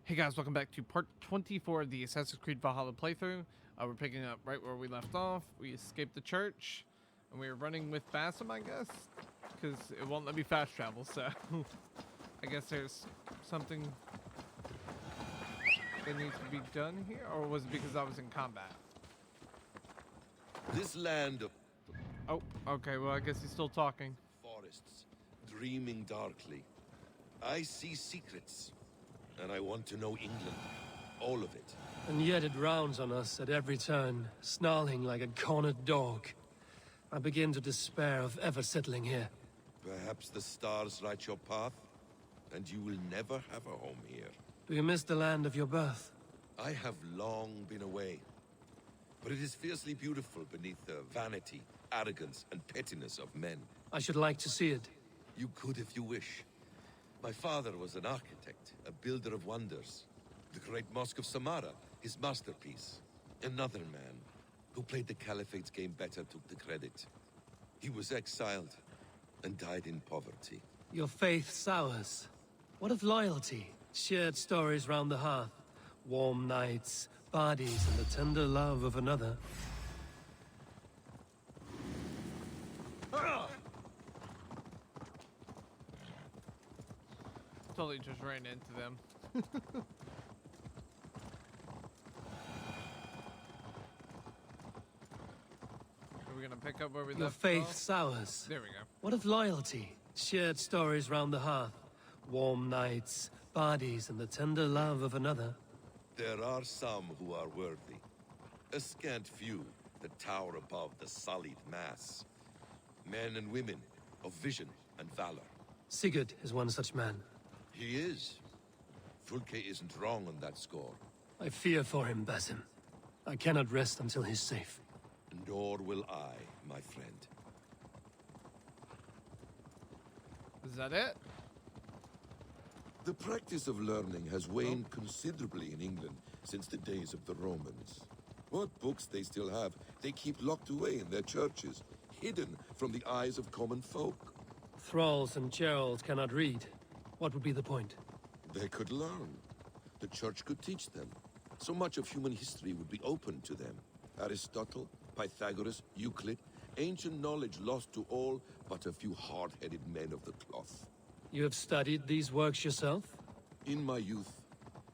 Hey guys, welcome back to part 24 of the Assassin's Creed Valhalla playthrough. We're picking up right where we left off. We escaped the church, and we were running with Basim, I guess, because it won't let me fast travel, so I guess there's something that needs to be done here, or was it because I was in combat? This land of Oh, okay, well I guess he's still talking. forests, dreaming darkly. I see secrets, and I want to know England. All of it. And yet it rounds on us at every turn, snarling like a cornered dog. I begin to despair of ever settling here. Perhaps the stars light your path, and you will never have a home here. Do you miss the land of your birth? I have long been away, but it is fiercely beautiful beneath the vanity, arrogance, and pettiness of men. I should like to see it. You could if you wish. My father was an architect, a builder of wonders. The great Mosque of Samarra, his masterpiece. Another man, who played the Caliphate's game better, took the credit. He was exiled, and died in poverty. Your faith sours. What of loyalty? Shared stories round the hearth. Warm nights, bodies, and the tender love of another. Totally just ran into them. Are we gonna pick up where we Your left faith off? sours. There we go. What of loyalty? Shared stories round the hearth. Warm nights, bodies, and the tender love of another. There are some who are worthy. A scant few that tower above the sullied mass. Men and women of vision and valor. Sigurd is one such man. He is. Fulke isn't wrong on that score. I fear for him, Basim. I cannot rest until he's safe. Nor will I, my friend. Is that it? The practice of learning has waned considerably in England since the days of the Romans. What books they still have, they keep locked away in their churches, hidden from the eyes of common folk. Thralls and Geralds cannot read. What would be the point? They could learn. The church could teach them. So much of human history would be open to them. Aristotle, Pythagoras, Euclid, ancient knowledge lost to all but a few hard-headed men of the cloth. You have studied these works yourself? In my youth,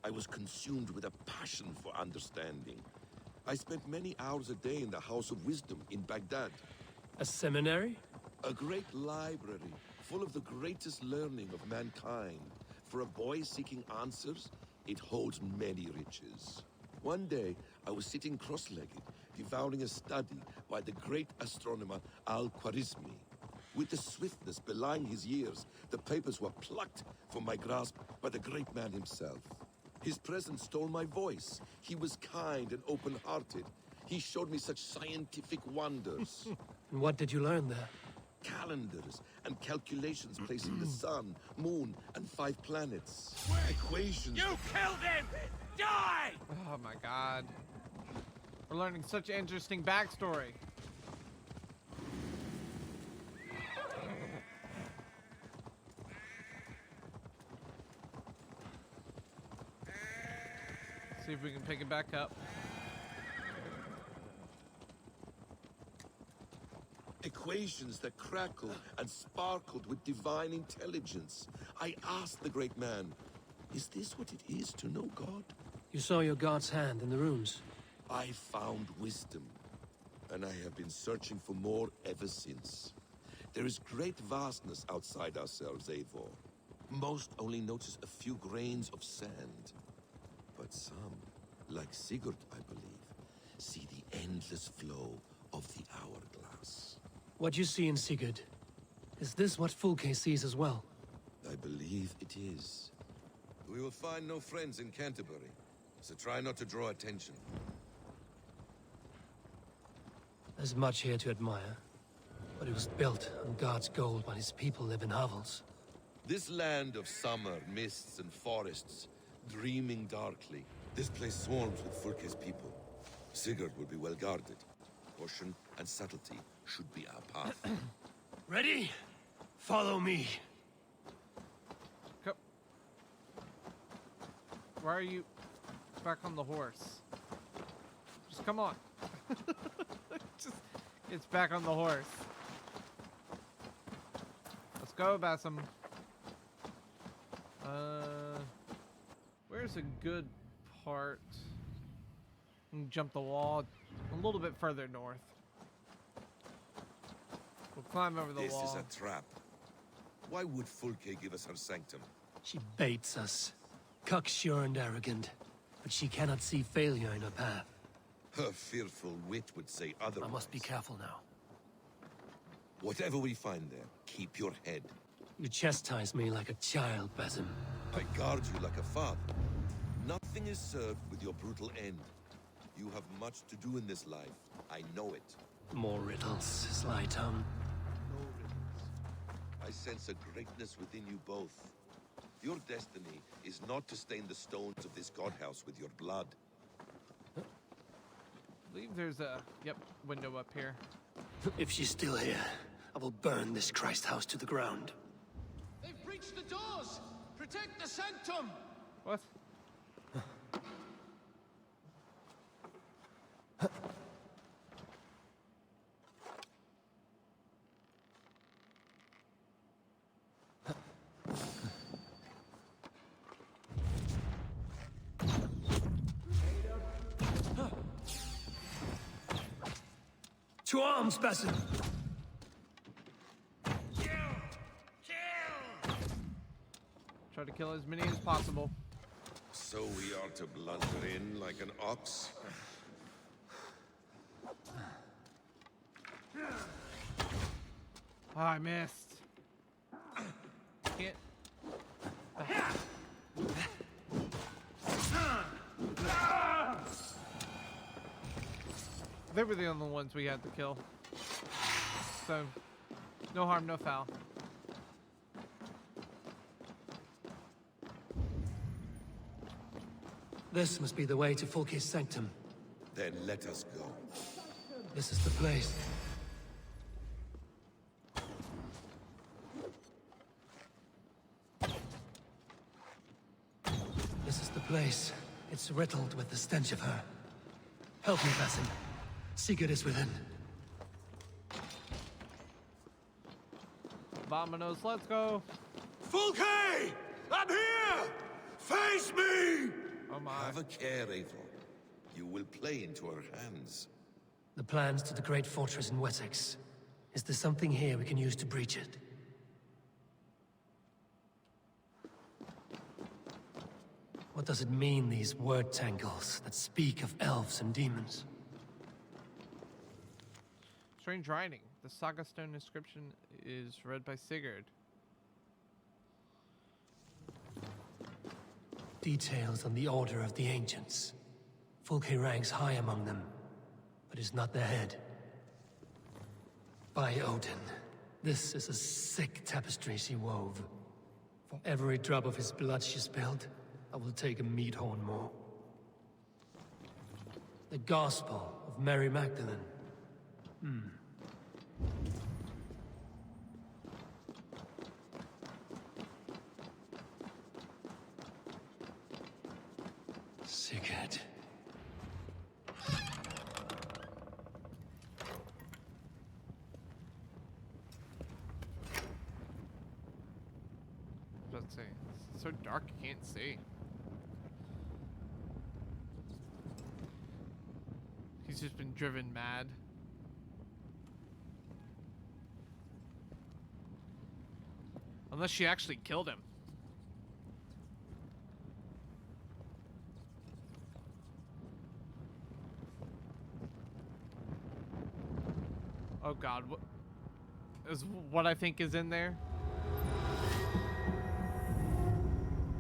I was consumed with a passion for understanding. I spent many hours a day in the House of Wisdom in Baghdad. A seminary? A great library, full of the greatest learning of mankind. For a boy seeking answers, it holds many riches. One day, I was sitting cross-legged, devouring a study by the great astronomer Al-Khwarizmi. With the swiftness belying his years, the papers were plucked from my grasp by the great man himself. His presence stole my voice. He was kind and open-hearted. He showed me such scientific wonders. And what did you learn there? Calendars and calculations placing the sun, moon, and 5 planets. Equations. You killed him! Die! Oh my god. We're learning such interesting backstory. See if we can pick it back up. Equations that crackled and sparkled with divine intelligence. I asked the great man, is this what it is to know God? You saw your god's hand in the runes. I found wisdom, and I have been searching for more ever since. There is great vastness outside ourselves, Eivor. Most only notice a few grains of sand. But some, like Sigurd, I believe, see the endless flow of the hourglass. What you see in Sigurd, is this what Fulke sees as well? I believe it is. We will find no friends in Canterbury, so try not to draw attention. There's much here to admire, but it was built on God's gold while his people live in hovels. This land of summer, mists, and forests, dreaming darkly. This place swarms with Fulke's people. Sigurd will be well guarded. Caution and subtlety should be our path. Ready? Follow me. Why are you back on the horse? Just come on. Just gets back on the horse. Let's go, Bassam. Where's a good part? Jump the wall a little bit further north. We'll climb over the wall. This is a trap. Why would Fulke give us her sanctum? She baits us. Cocksure and arrogant. But she cannot see failure in her path. Her fearful wit would say otherwise. I must be careful now. Whatever we find there, keep your head. You chastise me like a child, Basim. I guard you like a father. Nothing is served with your brutal end. You have much to do in this life. I know it. More riddles, sly tongue. No riddles. I sense a greatness within you both. Your destiny is not to stain the stones of this godhouse with your blood. I believe there's a window up here. If she's still here, I will burn this Christ house to the ground. They've breached the doors! Protect the sanctum! What? To arms, Basim! Try to kill as many as possible. So we are to blunder in like an ox? Oh, I missed. Can't. They were the only ones we had to kill. So, no harm, no foul. This must be the way to Fulke's sanctum. Then let us go. This is the place. This is the place. It's riddled with the stench of her. Help me, Basim. Sigurd is within. Vamonos, let's go. Fulke! I'm here! Face me! Oh my. Have a care, Eivor. You will play into our hands. The plans to the great fortress in Wessex. Is there something here we can use to breach it? What does it mean, these word tangles that speak of elves and demons? Strange writing. The Saga Stone inscription is read by Sigurd. Details on the Order of the Ancients. Fulke ranks high among them, but is not their head. By Odin, this is a sick tapestry she wove. For every drop of his blood she spilled, I will take a meat horn more. The Gospel of Mary Magdalene. Sigurd. Let's see. It's so dark you can't see. He's just been driven mad. Unless she actually killed him. Oh God, what is what I think is in there?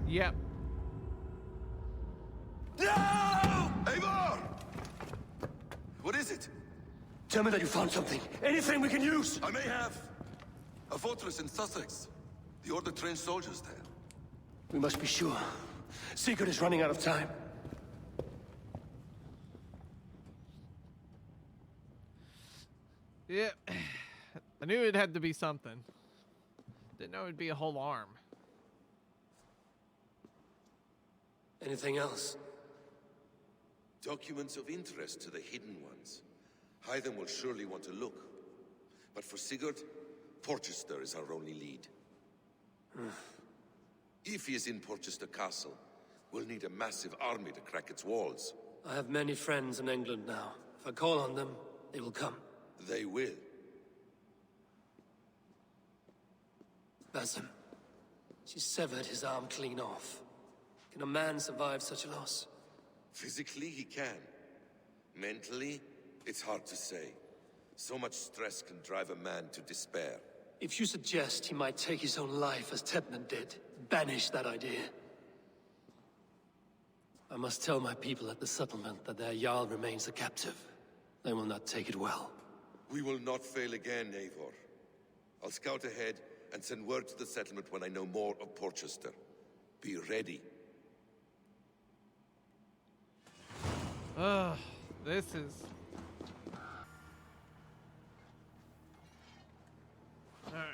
Yep. No! Eivor! What is it? Tell me that you found something. Anything we can use! I may have. A fortress in Sussex. The Order trained soldiers there. We must be sure. Sigurd is running out of time. Yeah. I knew it had to be something. Didn't know it'd be a whole arm. Anything else? Documents of interest to the Hidden Ones. Hythen will surely want to look. But for Sigurd, Porchester is our only lead. If he is in Porchester Castle, we'll need a massive army to crack its walls. I have many friends in England now. If I call on them, they will come. They will. Basim. She severed his arm clean off. Can a man survive such a loss? Physically, he can. Mentally, it's hard to say. So much stress can drive a man to despair. If you suggest he might take his own life as Tebnan did, banish that idea. I must tell my people at the settlement that their Jarl remains a captive. They will not take it well. We will not fail again, Eivor. I'll scout ahead and send word to the settlement when I know more of Porchester. Be ready. Ugh, this is... Alright.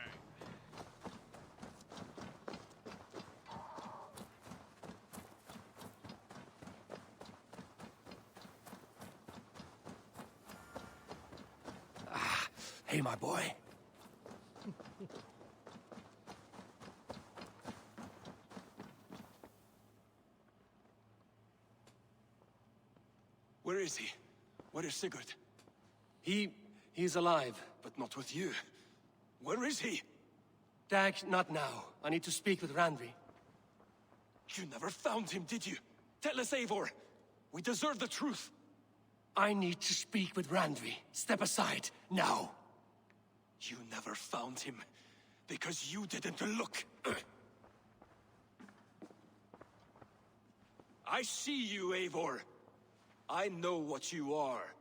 Hey, my boy. Where is he? Where is Sigurd? He's alive. But not with you. Where is he? Dag, not now. I need to speak with Randvi. You never found him, did you? Tell us, Eivor. We deserve the truth. I need to speak with Randvi. Step aside, now. You never found him, because you didn't look. I see you, Eivor. I know what you are.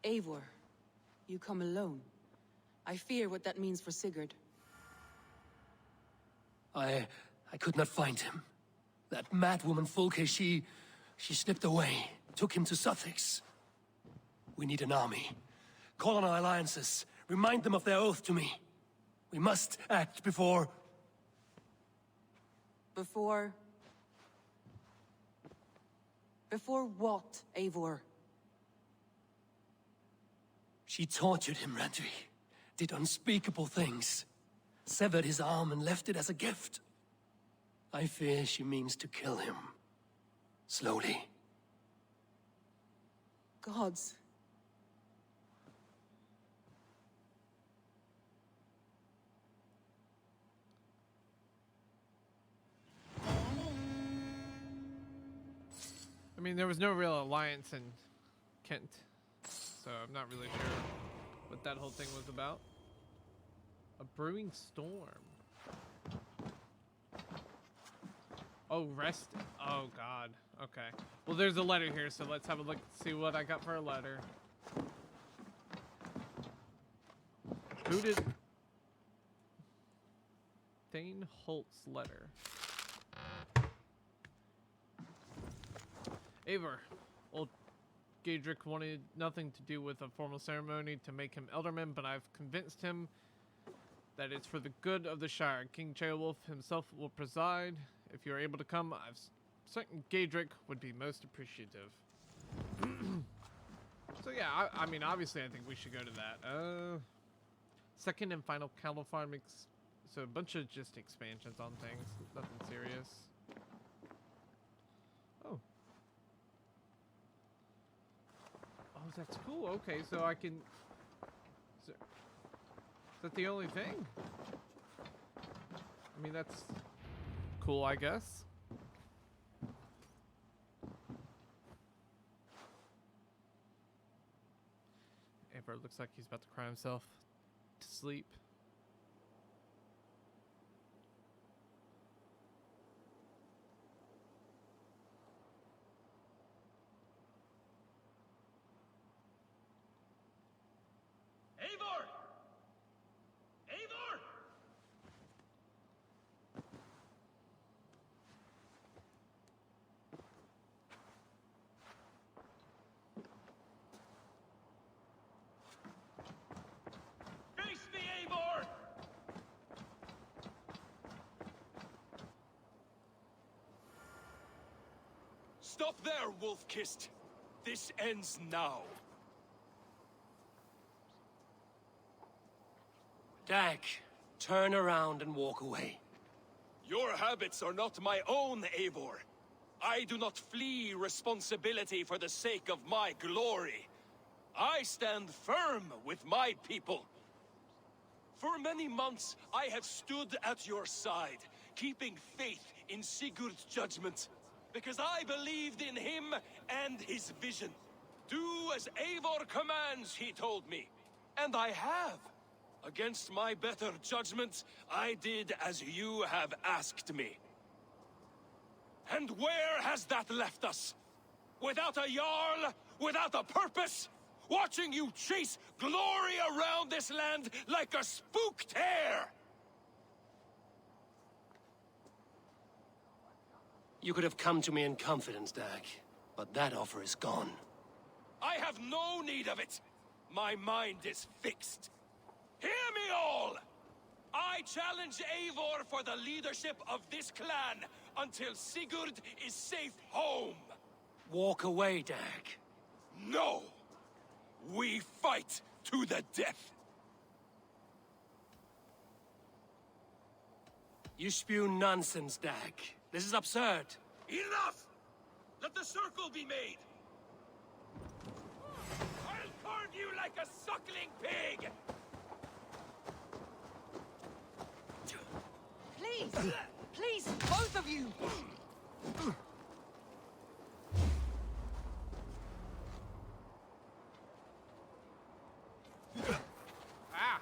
Eivor, you come alone. I fear what that means for Sigurd. I could not find him. That madwoman Folke, she slipped away, took him to Sussex. We need an army. Call on our alliances. Remind them of their oath to me. We must act before... Before what, Eivor? She tortured him, Randvi. Did unspeakable things. Severed his arm and left it as a gift. I fear she means to kill him. Slowly. Gods. I mean, there was no real alliance in Kent, so I'm not really sure what that whole thing was about. A brewing storm. Oh, rest. Oh, God. Okay. Well, there's a letter here, so let's have a look, see what I got for a letter. Who did... Thane Holt's letter. Eivor, old Gaedric wanted nothing to do with a formal ceremony to make him Elderman, but I've convinced him that it's for the good of the Shire. King Ceolwulf himself will preside. If you're able to come, I'm certain Gaedric would be most appreciative. So yeah, I mean, obviously I think we should go to that. Second and final Caliphar mix. So a bunch of just expansions on things, nothing serious. Oh. Oh, that's cool. Okay, so I can... Is that the only thing? I mean, that's cool, I guess. Eivor looks like he's about to cry himself to sleep. Eivor! Eivor! Face me, Eivor! Stop there, Wolf-Kissed. This ends now. Dag, turn around and walk away. Your habits are not my own, Eivor. I do not flee responsibility for the sake of my glory. I stand firm with my people. For many months, I have stood at your side, keeping faith in Sigurd's judgment, because I believed in him and his vision. Do as Eivor commands, he told me. And I have. Against my better judgment, I did as you have asked me. And where has that left us? Without a Jarl? Without a purpose? Watching you chase glory around this land like a spooked hare! You could have come to me in confidence, Dag, but that offer is gone. I have no need of it. My mind is fixed. Hear me all! I challenge Eivor for the leadership of this clan until Sigurd is safe home. Walk away, Dag. No! We fight to the death! You spew nonsense, Dag. This is absurd. Enough! Let the circle be made! I'll carve you like a suckling pig! Please! Please, both of you! Ah!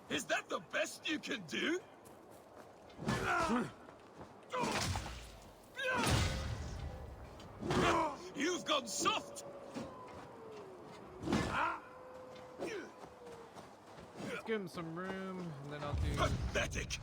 Is that the best you can do? You've gone soft! Let's give him some room, and then I'll do... Pathetic!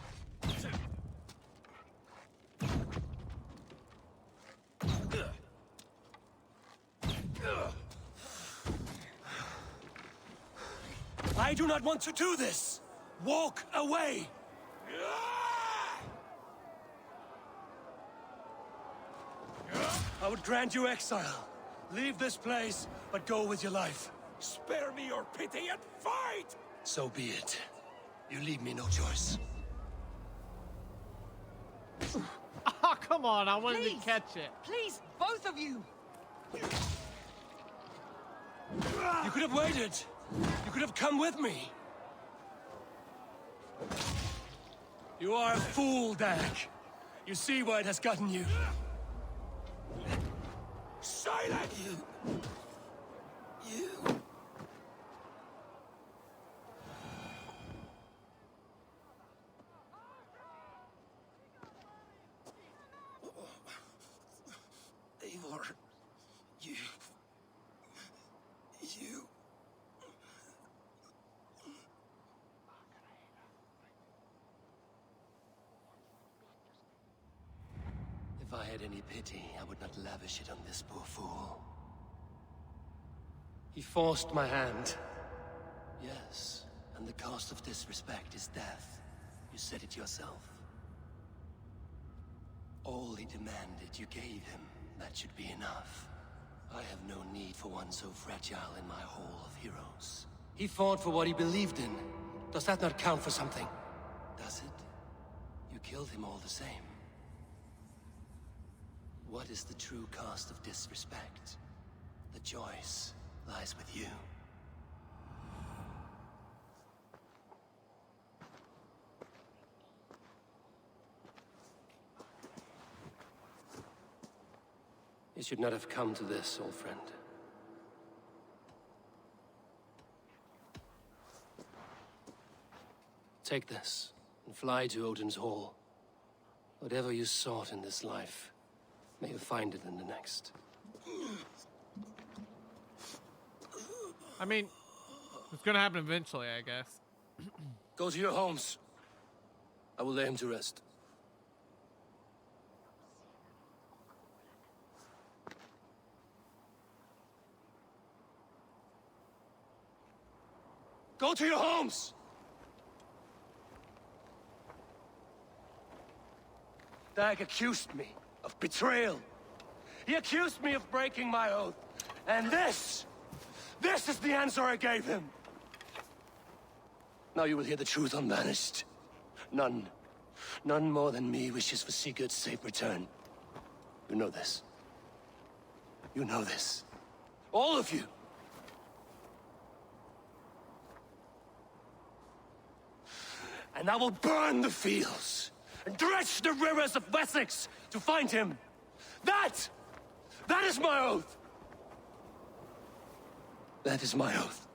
I do not want to do this! Walk away! I would grant you exile. Leave this place, but go with your life. Spare me your pity and fight! So be it. You leave me no choice. Oh, come on, I wanted Please. to catch it. Please, both of you! You could have waited. You could have come with me. You are a fool, Dag. You see why it has gotten you. Silence! You... Eivor... You... If I had any pity, I would not lavish it on this poor fool. He forced my hand. Yes, and the cost of disrespect is death. You said it yourself. All he demanded, you gave him. That should be enough. I have no need for one so fragile in my hall of heroes. He fought for what he believed in. Does that not count for something? Does it? You killed him all the same. What is the true cost of disrespect? The choice lies with you. You should not have come to this, old friend. Take this, and fly to Odin's Hall. Whatever you sought in this life, may you find it in the next. I mean, it's gonna happen eventually, I guess. Go to your homes. I will lay him to rest. Go to your homes! Dag accused me of betrayal. He accused me of breaking my oath. And this is the answer I gave him. Now you will hear the truth, unbanished. None more than me wishes for Sigurd's safe return. You know this. You know this. All of you. And I will burn the fields and dredge the rivers of Wessex to find him. That is my oath. That is my oath.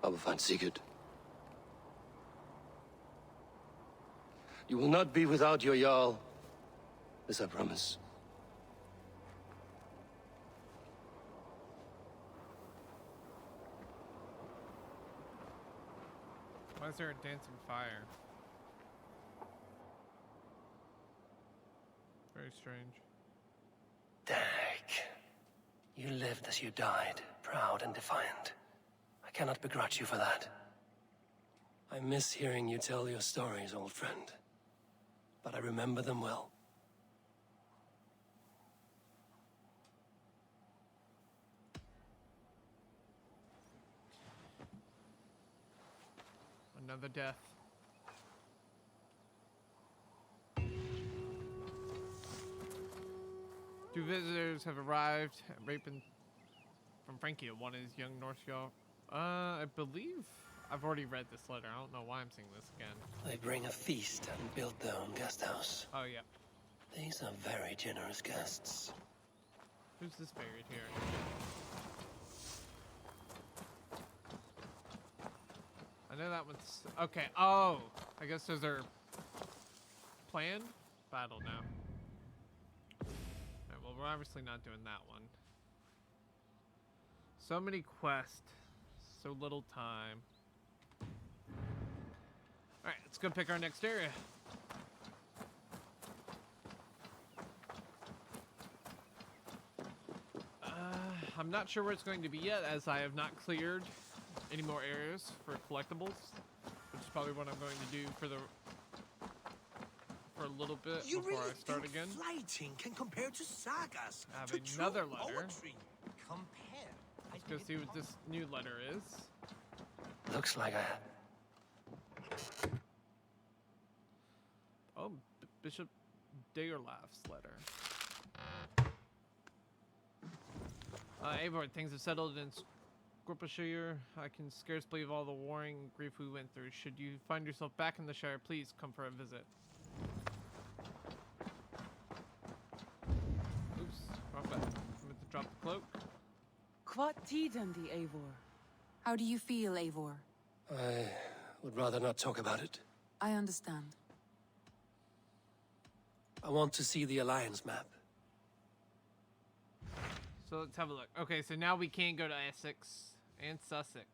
I will find Sigurd. You will not be without your Jarl. This I promise. Why is there a dancing fire? Very strange. Derek, you lived as you died, proud and defiant. I cannot begrudge you for that. I miss hearing you tell your stories, old friend. But I remember them well. Another death. Two visitors have arrived. Raping from Frankie. One is young North Jarl. I believe I've already read this letter. I don't know why I'm seeing this again. They bring a feast and build their own guest house. Oh, yeah. These are very generous guests. Who's this buried here? I know that one's... Okay. Oh! I guess those are... planned? Battle now. Alright, well, we're obviously not doing that one. So many quests. So little time. Alright, let's go pick our next area. I'm not sure where it's going to be yet, as I have not cleared any more areas for collectibles, which is probably what I'm going to do for a little bit You before really I start think again. fighting can compare to sagas? I have to another true letter. Poetry? Compare? Let's go see what this new letter is. Looks like I... Oh, Bishop Dagerlaf's letter. Eivor, things have settled in Scorpioshire. I can scarce believe all the warring and grief we went through. Should you find yourself back in the Shire, please come for a visit. Oops, wrong button. I meant to drop the cloak. Quat tidandi, Eivor. How do you feel, Eivor? I would rather not talk about it. I understand. I want to see the Alliance map. So let's have a look. Okay, so now we can go to Essex and Sussex.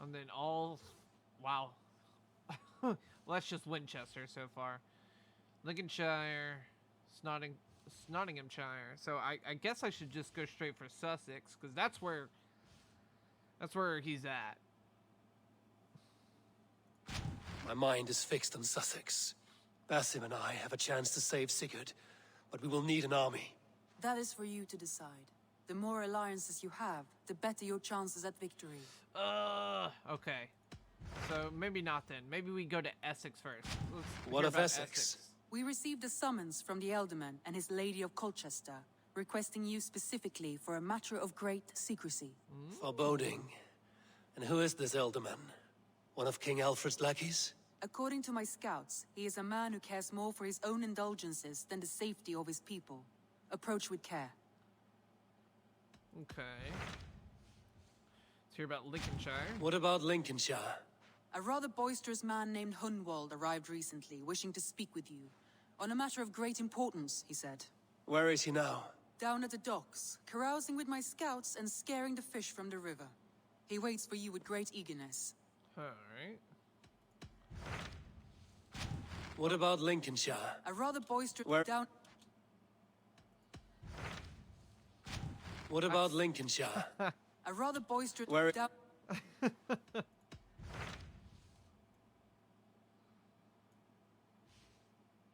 And then all... Wow. Well, that's just Winchester so far. Lincolnshire, Nottinghamshire. So I guess I should just go straight for Sussex, because that's where he's at. My mind is fixed on Sussex. Basim and I have a chance to save Sigurd, but we will need an army. That is for you to decide. The more alliances you have, the better your chances at victory. Okay. So maybe not then. Maybe we go to Essex first. Let's What hear of about Essex? We received a summons from the Elderman and his Lady of Colchester, requesting you specifically for a matter of great secrecy. Foreboding. And who is this Elderman? One of King Alfred's lackeys? According to my scouts, he is a man who cares more for his own indulgences than the safety of his people. Approach with care. Okay. Let's hear about Lincolnshire. What about Lincolnshire? A rather boisterous man named Hunwald arrived recently, wishing to speak with you. On a matter of great importance, he said. Where is he now? Down at the docks, carousing with my scouts and scaring the fish from the river. He waits for you with great eagerness. Alright. What about Lincolnshire? A rather boisterous... Where- Down... What about Lincolnshire? A rather boisterous... Where- dou-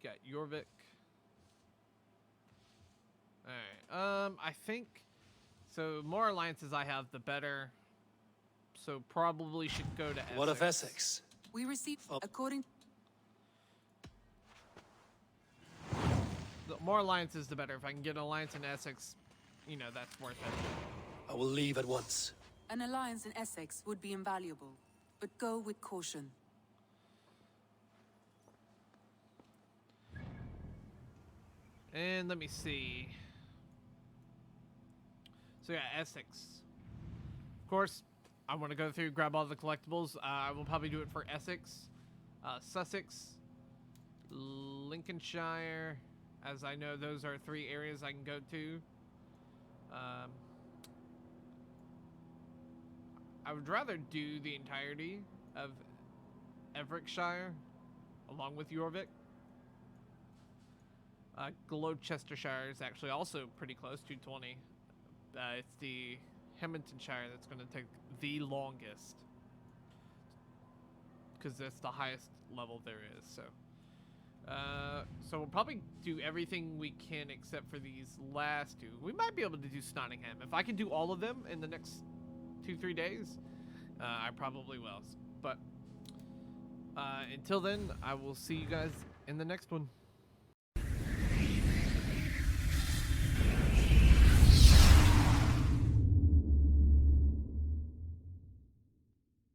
Got Jorvik. Alright, I think... So, more alliances I have, the better. So, probably should go to Essex. What of Essex? We received, according... The more alliances, the better. If I can get an alliance in Essex, you know, that's worth it. I will leave at once. An alliance in Essex would be invaluable, but go with caution. And let me see. So yeah, Essex. Of course, I want to go through, grab all the collectibles. I will probably do it for Essex, Sussex, Lincolnshire, as I know those are 3 areas I can go to. I would rather do the entirety of Everettshire, along with Jorvik. Gloucestershire is actually also pretty close, 220. It's the Hamiltonshire that's going to take the longest, because that's the highest level there is. So we'll probably do everything we can except for these last 2. We might be able to do Nottingham. If I can do all of them in the next 2-3 days, I probably will. But until then, I will see you guys in the next one.